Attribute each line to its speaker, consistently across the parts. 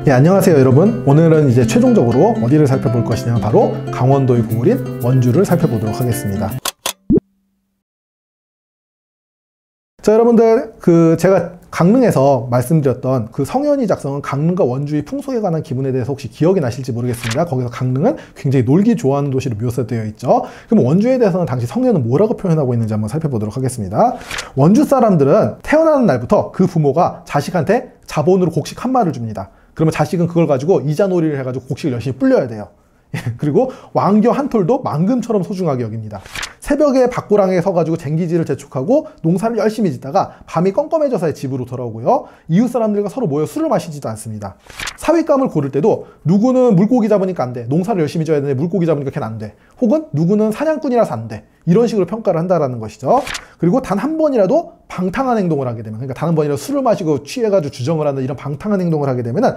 Speaker 1: 네, 안녕하세요 여러분. 오늘은 이제 최종적으로 어디를 살펴볼 것이냐, 바로 강원도의 보물인 원주를 살펴보도록 하겠습니다. 자, 여러분들, 제가 강릉에서 말씀드렸던 그 성현이 작성한 강릉과 원주의 풍속에 관한 기문에 대해서 혹시 기억이 나실지 모르겠습니다. 거기서 강릉은 굉장히 놀기 좋아하는 도시로 묘사되어 있죠. 그럼 원주에 대해서는 당시 성현은 뭐라고 표현하고 있는지 한번 살펴보도록 하겠습니다. 원주 사람들은 태어나는 날부터 그 부모가 자식한테 자본으로 곡식 한 마를 줍니다. 그러면 자식은 그걸 가지고 이자놀이를 해가지고 곡식을 열심히 불려야 돼요. 그리고 왕겨 한 톨도 만금처럼 소중하게 여깁니다. 새벽에 밭고랑에 서가지고 쟁기지를 재촉하고 농사를 열심히 짓다가 밤이 껌껌해져서 집으로 돌아오고요. 이웃 사람들과 서로 모여 술을 마시지도 않습니다. 사윗감을 고를 때도 누구는 물고기 잡으니까 안 돼. 농사를 열심히 져야 되는데 물고기 잡으니까 걔는 안 돼. 혹은 누구는 사냥꾼이라서 안 돼. 이런 식으로 평가를 한다라는 것이죠. 그리고 단 한 번이라도 방탕한 행동을 하게 되면, 그러니까 단 한 번이라도 술을 마시고 취해가지고 주정을 하는 이런 방탕한 행동을 하게 되면은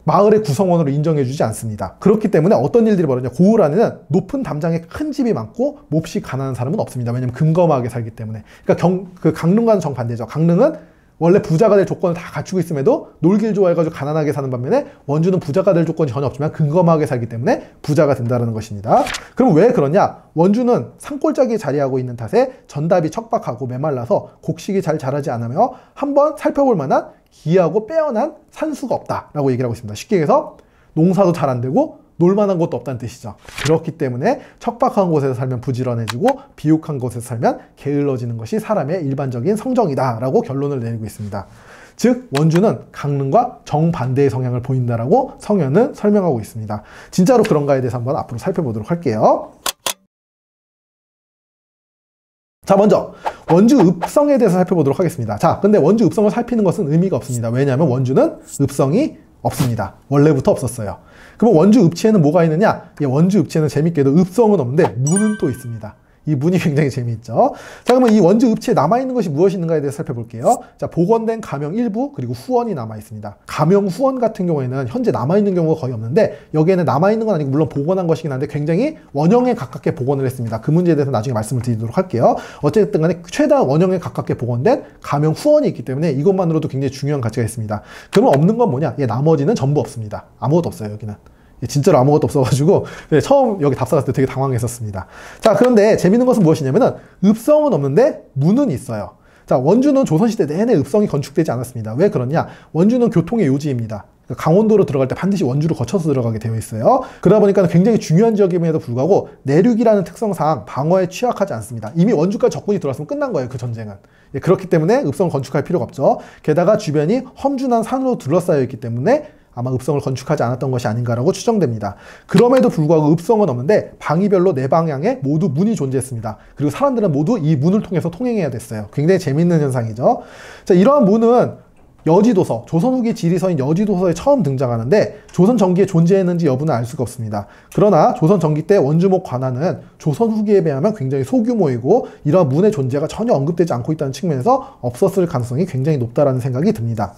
Speaker 1: 마을의 구성원으로 인정해주지 않습니다. 그렇기 때문에 어떤 일들이 벌어지냐, 고을 안에는 높은 담장에 큰 집이 많고 몹시 가난한 사람은 없습니다. 왜냐면 금검하게 살기 때문에. 그러니까 강릉과는 정반대죠. 강릉은 원래 부자가 될 조건을 다 갖추고 있음에도 놀길 좋아해가지고 가난하게 사는 반면에 원주는 부자가 될 조건이 전혀 없지만 근검하게 살기 때문에 부자가 된다는 것입니다. 그럼 왜 그러냐? 원주는 산골짜기에 자리하고 있는 탓에 전답이 척박하고 메말라서 곡식이 잘 자라지 않으며 한번 살펴볼 만한 기이하고 빼어난 산수가 없다라고 얘기를 하고 있습니다. 쉽게 얘기해서 농사도 잘 안 되고 놀만한 곳도 없다는 뜻이죠. 그렇기 때문에 척박한 곳에서 살면 부지런해지고 비옥한 곳에서 살면 게을러지는 것이 사람의 일반적인 성정이다 라고 결론을 내리고 있습니다. 즉 원주는 강릉과 정반대의 성향을 보인다라고 성현은 설명하고 있습니다. 진짜로 그런가에 대해서 한번 앞으로 살펴보도록 할게요. 자, 먼저 원주 읍성에 대해서 살펴보도록 하겠습니다. 자, 근데 원주 읍성을 살피는 것은 의미가 없습니다. 왜냐하면 원주는 읍성이 없습니다. 원래부터 없었어요. 그럼 원주 읍지에는 뭐가 있느냐? 원주 읍지에는 재밌게도 읍성은 없는데 문은 또 있습니다. 이 문이 굉장히 재미있죠. 자, 그러면 이 원주 읍지에 남아있는 것이 무엇이 있는가에 대해서 살펴볼게요. 자, 복원된 가명 일부 그리고 후원이 남아있습니다. 가명 후원 같은 경우에는 현재 남아있는 경우가 거의 없는데, 여기에는 남아있는 건 아니고 물론 복원한 것이긴 한데 굉장히 원형에 가깝게 복원을 했습니다. 그 문제에 대해서 나중에 말씀을 드리도록 할게요. 어쨌든 간에 최대한 원형에 가깝게 복원된 가명 후원이 있기 때문에 이것만으로도 굉장히 중요한 가치가 있습니다. 그러면 없는 건 뭐냐? 나머지는 전부 없습니다. 아무것도 없어요, 여기는. 진짜로 아무것도 없어가지고 처음 여기 답사 갔을 때 되게 당황했었습니다. 자, 그런데 재밌는 것은 무엇이냐면은 읍성은 없는데 문은 있어요. 자, 원주는 조선시대 내내 읍성이 건축되지 않았습니다. 왜 그러냐? 원주는 교통의 요지입니다. 강원도로 들어갈 때 반드시 원주를 거쳐서 들어가게 되어 있어요. 그러다 보니까 굉장히 중요한 지역임에도 불구하고 내륙이라는 특성상 방어에 취약하지 않습니다. 이미 원주까지 적군이 들어왔으면 끝난 거예요, 그 전쟁은. 그렇기 때문에 읍성을 건축할 필요가 없죠. 게다가 주변이 험준한 산으로 둘러싸여 있기 때문에 아마 읍성을 건축하지 않았던 것이 아닌가라고 추정됩니다. 그럼에도 불구하고 읍성은 없는데 방위별로 네 방향에 모두 문이 존재했습니다. 그리고 사람들은 모두 이 문을 통해서 통행해야 됐어요. 굉장히 재밌는 현상이죠. 자, 이러한 문은 여지도서, 조선 후기 지리서인 여지도서에 처음 등장하는데 조선 전기에 존재했는지 여부는 알 수가 없습니다. 그러나 조선 전기 때 원주목 관하는 조선 후기에 비하면 굉장히 소규모이고 이러한 문의 존재가 전혀 언급되지 않고 있다는 측면에서 없었을 가능성이 굉장히 높다라는 생각이 듭니다.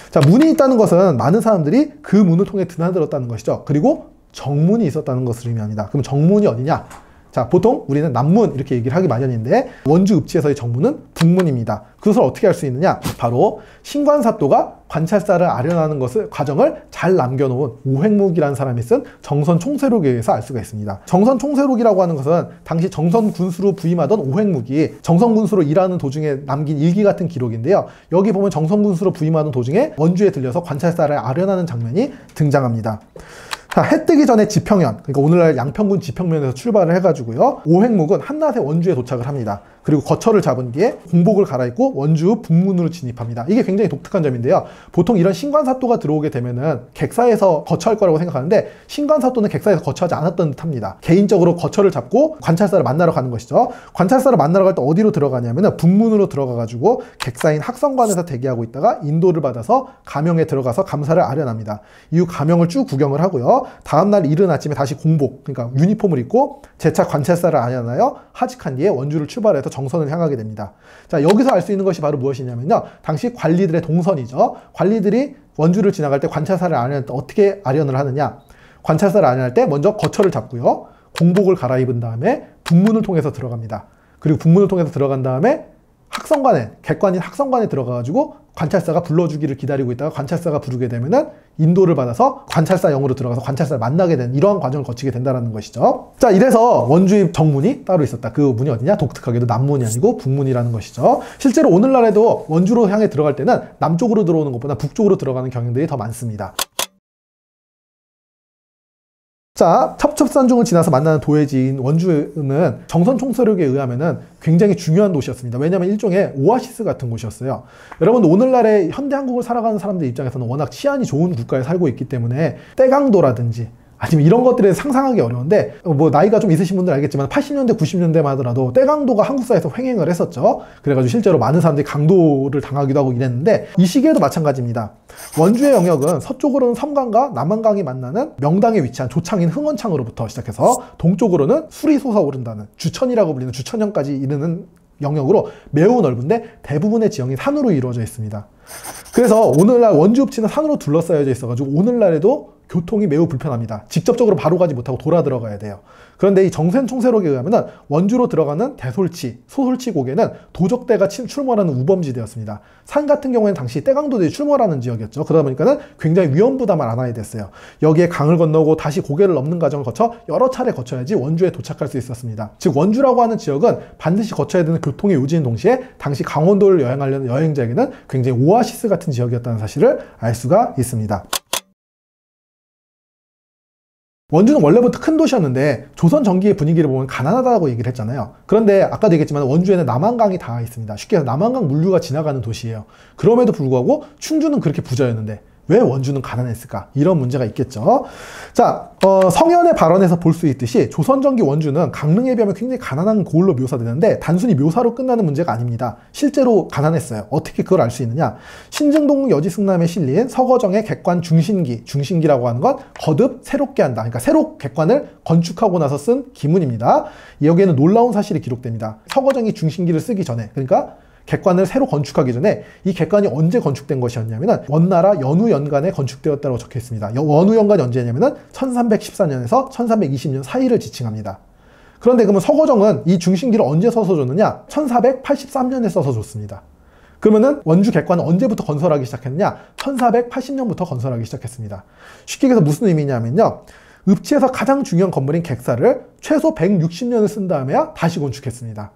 Speaker 1: 자, 문이 있다는 것은 많은 사람들이 그 문을 통해 드나들었다는 것이죠. 그리고 정문이 있었다는 것을 의미합니다. 그럼 정문이 어디냐? 자, 보통 우리는 남문 이렇게 얘기를 하기 마련인데 원주 읍지에서의 정문은 북문입니다. 그것을 어떻게 할 수 있느냐? 바로 신관사또가 관찰사를 아련하는 과정을 잘 남겨놓은 오획묵이라는 사람이 쓴 정선총세록에 의해서 알 수가 있습니다. 정선총세록이라고 하는 것은 당시 정선군수로 부임하던 오획묵이 정선군수로 일하는 도중에 남긴 일기 같은 기록인데요. 여기 보면 정선군수로 부임하는 도중에 원주에 들려서 관찰사를 아련하는 장면이 등장합니다. 자, 해 뜨기 전에 지평현, 그러니까 오늘날 양평군 지평면에서 출발을 해가지고요, 오획묵은 한낮에 원주에 도착을 합니다. 그리고 거처를 잡은 뒤에 공복을 갈아입고 원주 북문으로 진입합니다. 이게 굉장히 독특한 점인데요. 보통 이런 신관사또가 들어오게 되면은 객사에서 거처할 거라고 생각하는데 신관사또는 객사에서 거처하지 않았던 듯합니다. 개인적으로 거처를 잡고 관찰사를 만나러 가는 것이죠. 관찰사를 만나러 갈 때 어디로 들어가냐면은 북문으로 들어가가지고 객사인 학성관에서 대기하고 있다가 인도를 받아서 가명에 들어가서 감사를 아련합니다. 이후 가명을 쭉 구경을 하고요. 다음날 이른 아침에 다시 공복, 그러니까 유니폼을 입고 재차 관찰사를 아련하여 하직한 뒤에 원주를 출발해서 정선을 향하게 됩니다. 자, 여기서 알 수 있는 것이 바로 무엇이냐면요, 당시 관리들의 동선이죠. 관리들이 원주를 지나갈 때 관찰사를 아련할 때 어떻게 아련을 하느냐? 관찰사를 아련할 때 먼저 거처를 잡고요, 공복을 갈아입은 다음에 북문을 통해서 들어갑니다. 그리고 북문을 통해서 들어간 다음에 학성관에, 객관인 학성관에 들어가가지고 관찰사가 불러주기를 기다리고 있다가 관찰사가 부르게 되면은 인도를 받아서 관찰사형으로 들어가서 관찰사를 만나게 되는 이러한 과정을 거치게 된다는 것이죠. 자, 이래서 원주의 정문이 따로 있었다. 그 문이 어디냐? 독특하게도 남문이 아니고 북문이라는 것이죠. 실제로 오늘날에도 원주로 향해 들어갈 때는 남쪽으로 들어오는 것보다 북쪽으로 들어가는 경향들이 더 많습니다. 자, 첩첩산중을 지나서 만나는 도해지인 원주는 정선 총서력에 의하면은 굉장히 중요한 도시였습니다. 왜냐하면 일종의 오아시스 같은 곳이었어요. 여러분, 오늘날의 현대 한국을 살아가는 사람들 입장에서는 워낙 치안이 좋은 국가에 살고 있기 때문에 떼강도라든지 아니면 이런 것들에 상상하기 어려운데, 뭐 나이가 좀 있으신 분들 알겠지만 80년대 90년대만 하더라도 떼강도가 한국사에서 횡행을 했었죠. 그래가지고 실제로 많은 사람들이 강도를 당하기도 하고 이랬는데, 이 시기에도 마찬가지입니다. 원주의 영역은 서쪽으로는 섬강과 남한강이 만나는 명당에 위치한 조창인 흥원창으로부터 시작해서 동쪽으로는 술이 솟아오른다는 주천이라고 불리는 주천현까지 이르는 영역으로 매우 넓은데 대부분의 지형이 산으로 이루어져 있습니다. 그래서 오늘날 원주 읍지는 산으로 둘러싸여져 있어가지고 오늘날에도 교통이 매우 불편합니다. 직접적으로 바로 가지 못하고 돌아 들어가야 돼요. 그런데 이 정선 총세록에 의하면 원주로 들어가는 대솔치, 소솔치 고개는 도적대가 출몰하는 우범지대였습니다. 산 같은 경우에는 당시 떼강도들이 출몰하는 지역이었죠. 그러다 보니까는 굉장히 위험부담을 안아야 됐어요. 여기에 강을 건너고 다시 고개를 넘는 과정을 거쳐 여러 차례 거쳐야지 원주에 도착할 수 있었습니다. 즉 원주라고 하는 지역은 반드시 거쳐야 되는 교통의 요지인 동시에 당시 강원도를 여행하려는 여행자에게는 굉장히 오아시스 같은 지역이었다는 사실을 알 수가 있습니다. 원주는 원래부터 큰 도시였는데 조선 전기의 분위기를 보면 가난하다고 얘기를 했잖아요. 그런데 아까도 얘기했지만 원주에는 남한강이 닿아 있습니다. 쉽게 해서 남한강 물류가 지나가는 도시예요. 그럼에도 불구하고 충주는 그렇게 부자였는데 왜 원주는 가난했을까? 이런 문제가 있겠죠. 자, 성현의 발언에서 볼 수 있듯이 조선전기 원주는 강릉에 비하면 굉장히 가난한 고을로 묘사되는데 단순히 묘사로 끝나는 문제가 아닙니다. 실제로 가난했어요. 어떻게 그걸 알 수 있느냐? 신증동 여지승남에 실린 서거정의 객관 중신기, 중신기라고 하는 건 거듭 새롭게 한다. 그러니까 새로 객관을 건축하고 나서 쓴 기문입니다. 여기에는 놀라운 사실이 기록됩니다. 서거정이 중신기를 쓰기 전에, 그러니까 객관을 새로 건축하기 전에 이 객관이 언제 건축된 것이었냐면은 원나라 연후연간에 건축되었다고 적혀 있습니다. 원후연간이 언제냐면은 1314년에서 1320년 사이를 지칭합니다. 그런데 그러면 서거정은 이 중신기를 언제 써서 줬느냐? 1483년에 써서 줬습니다. 그러면은 원주 객관은 언제부터 건설하기 시작했느냐? 1480년부터 건설하기 시작했습니다. 쉽게 얘기해서 무슨 의미냐면요. 읍지에서 가장 중요한 건물인 객사를 최소 160년을 쓴 다음에야 다시 건축했습니다.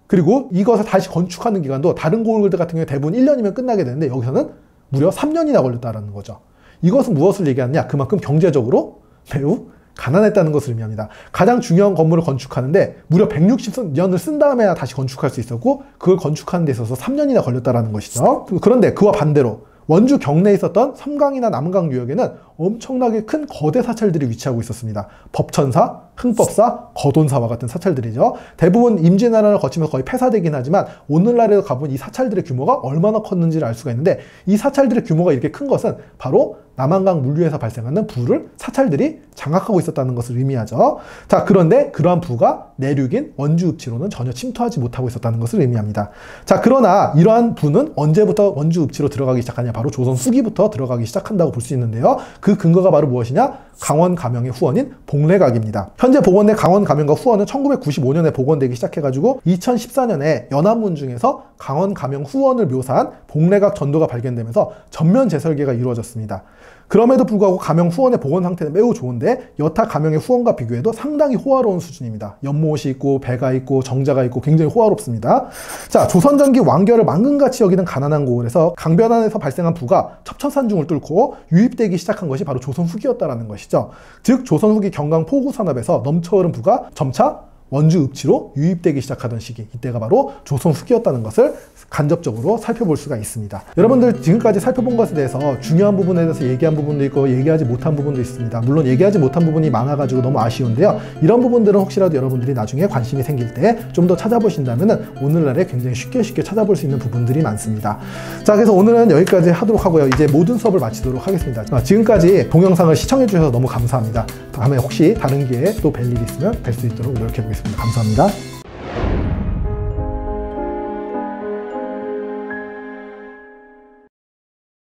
Speaker 1: 그리고 이것을 다시 건축하는 기간도 다른 고을들 같은 경우에 대부분 1년이면 끝나게 되는데 여기서는 무려 3년이나 걸렸다는 거죠. 이것은 무엇을 얘기하느냐? 그만큼 경제적으로 매우 가난했다는 것을 의미합니다. 가장 중요한 건물을 건축하는데 무려 160년을 쓴 다음에야 다시 건축할 수 있었고 그걸 건축하는 데 있어서 3년이나 걸렸다는 것이죠. 그런데 그와 반대로 원주 경내에 있었던 섬강이나 남강 유역에는 엄청나게 큰 거대 사찰들이 위치하고 있었습니다. 법천사, 흥법사, 거돈사와 같은 사찰들이죠. 대부분 임진왜란을 거치면서 거의 폐사되긴 하지만 오늘날에 가보면 이 사찰들의 규모가 얼마나 컸는지를 알 수가 있는데 이 사찰들의 규모가 이렇게 큰 것은 바로 남한강 물류에서 발생하는 부를 사찰들이 장악하고 있었다는 것을 의미하죠. 자, 그런데 그러한 부가 내륙인 원주 읍지로는 전혀 침투하지 못하고 있었다는 것을 의미합니다. 자, 그러나 이러한 부는 언제부터 원주 읍지로 들어가기 시작하냐? 바로 조선 후기부터 들어가기 시작한다고 볼 수 있는데요. 그 근거가 바로 무엇이냐? 강원 감영의 후원인 복례각입니다. 현재 복원된 강원 감영과 후원은 1995년에 복원되기 시작해가지고 2014년에 연안문 중에서 강원 감영 후원을 묘사한 복례각 전도가 발견되면서 전면 재설계가 이루어졌습니다. 그럼에도 불구하고 감영 후원의 복원 상태는 매우 좋은데 여타 감영의 후원과 비교해도 상당히 호화로운 수준입니다. 연못이 있고 배가 있고 정자가 있고 굉장히 호화롭습니다. 자, 조선전기 왕결을 만근같이 여기는 가난한 고을에서 강변안에서 발생한 부가 첩천산중을 뚫고 유입되기 시작한 것이 바로 조선 후기였다라는 것이죠. 즉 조선 후기 경강 포구 산업에서 넘쳐흐른 부가 점차 원주 읍지로 유입되기 시작하던 시기, 이때가 바로 조선 후기였다는 것을 간접적으로 살펴볼 수가 있습니다. 여러분들 지금까지 살펴본 것에 대해서 중요한 부분에 대해서 얘기한 부분도 있고 얘기하지 못한 부분도 있습니다. 물론 얘기하지 못한 부분이 많아가지고 너무 아쉬운데요. 이런 부분들은 혹시라도 여러분들이 나중에 관심이 생길 때 좀 더 찾아보신다면 오늘날에 굉장히 쉽게 찾아볼 수 있는 부분들이 많습니다. 자, 그래서 오늘은 여기까지 하도록 하고요. 이제 모든 수업을 마치도록 하겠습니다. 지금까지 동영상을 시청해 주셔서 너무 감사합니다. 다음에 혹시 다른 기회에 또 뵐 일이 있으면 뵐 수 있도록 노력해 보겠습니다. 감사합니다.